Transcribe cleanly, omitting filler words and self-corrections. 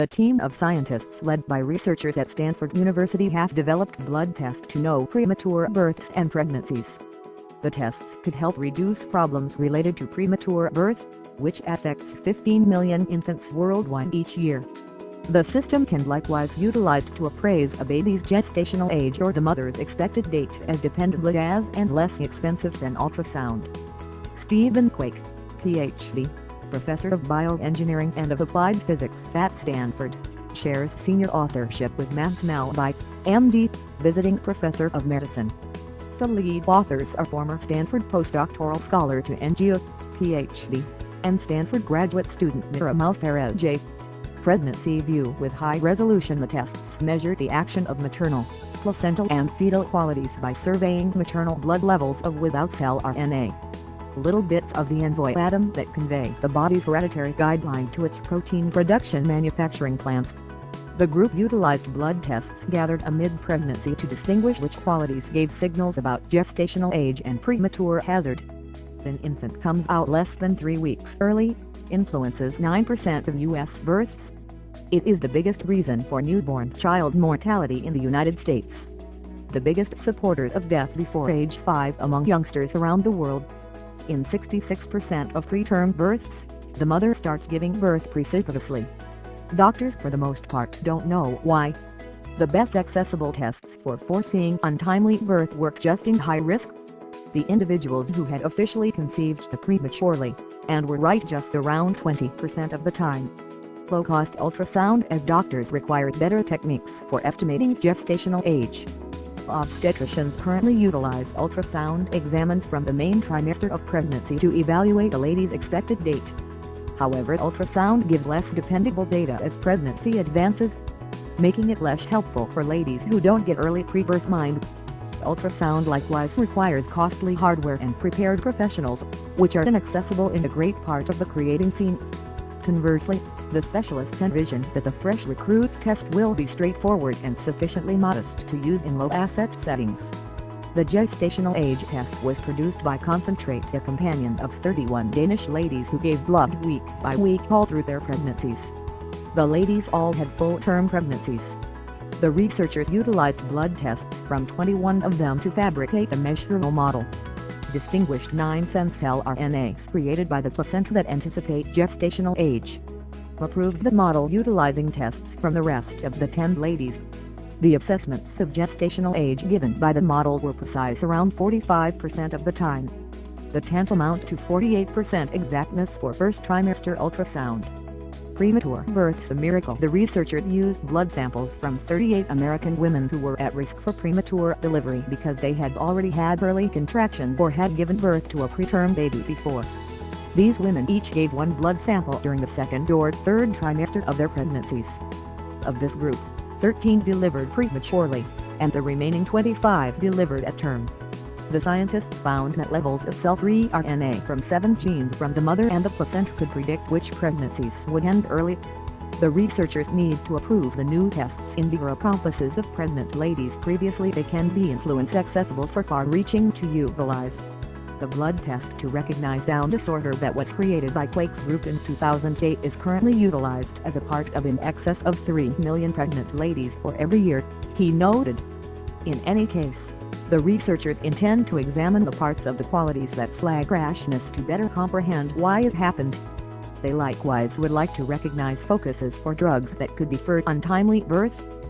A team of scientists led by researchers at Stanford University have developed blood tests to know premature births and pregnancies. The tests could help reduce problems related to premature birth, which affects 15 million infants worldwide each year. The system can likewise be utilized to appraise a baby's gestational age or the mother's expected date as dependably as and less expensive than ultrasound. Stephen Quake, Ph.D., Professor of Bioengineering and of Applied Physics at Stanford, shares senior authorship with Max Malby, M.D., visiting Professor of Medicine. The lead authors are former Stanford postdoctoral scholar to Ngio, Ph.D., and Stanford graduate student Mira Malfarez J. Pregnancy View with high-resolution. The tests measure the action of maternal, placental and fetal qualities by surveying maternal blood levels of without-cell RNA, little bits of the envoy atom that convey the body's hereditary guideline to its protein production manufacturing plants. The group utilized blood tests gathered amid pregnancy to distinguish which qualities gave signals about gestational age and premature hazard. An infant comes out less than 3 weeks early, influences 9% of U.S. births. It is the biggest reason for newborn child mortality in the United States. The biggest supporters of death before age 5 among youngsters around the world. In 66% of preterm births, the mother starts giving birth precipitously. Doctors for the most part don't know why. The best accessible tests for foreseeing untimely birth work just in high risk. The individuals who had officially conceived prematurely, and were right just around 20% of the time. Low-cost ultrasound, as doctors require better techniques for estimating gestational age. Obstetricians currently utilize ultrasound exams from the main trimester of pregnancy to evaluate a lady's expected date. However, ultrasound gives less dependable data as pregnancy advances, making it less helpful for ladies who don't get early pre-birth mind. Ultrasound likewise requires costly hardware and prepared professionals, which are inaccessible in a great part of the creating scene. Conversely, the specialists envision that the fresh recruits test will be straightforward and sufficiently modest to use in low-asset settings. The gestational age test was produced by Concentrate, a companion of 31 Danish ladies who gave blood week by week all through their pregnancies. The ladies all had full-term pregnancies. The researchers utilized blood tests from 21 of them to fabricate a measurable model. Distinguished 9 stem cell RNAs created by the placenta that anticipate gestational age. Approved the model utilizing tests from the rest of the 10 ladies. The assessments of gestational age given by the model were precise around 45% of the time. The tantamount to 48% exactness for first trimester ultrasound. Premature birth's a miracle. The researchers used blood samples from 38 American women who were at risk for premature delivery because they had already had early contraction or had given birth to a preterm baby before. These women each gave one blood sample during the second or third trimester of their pregnancies. Of this group, 13 delivered prematurely, and the remaining 25 delivered at term. The scientists found that levels of cell-free RNA from 7 genes from the mother and the placenta could predict which pregnancies would end early. The researchers need to approve the new tests in the accomplices of pregnant ladies. Previously they can be influence accessible for far-reaching to utilize. The blood test to recognize Down disorder that was created by Quake's group in 2008 is currently utilized as a part of in excess of 3 million pregnant ladies for every year, he noted. In any case, the researchers intend to examine the parts of the qualities that flag rashness to better comprehend why it happens. They likewise would like to recognize focuses for drugs that could defer untimely birth,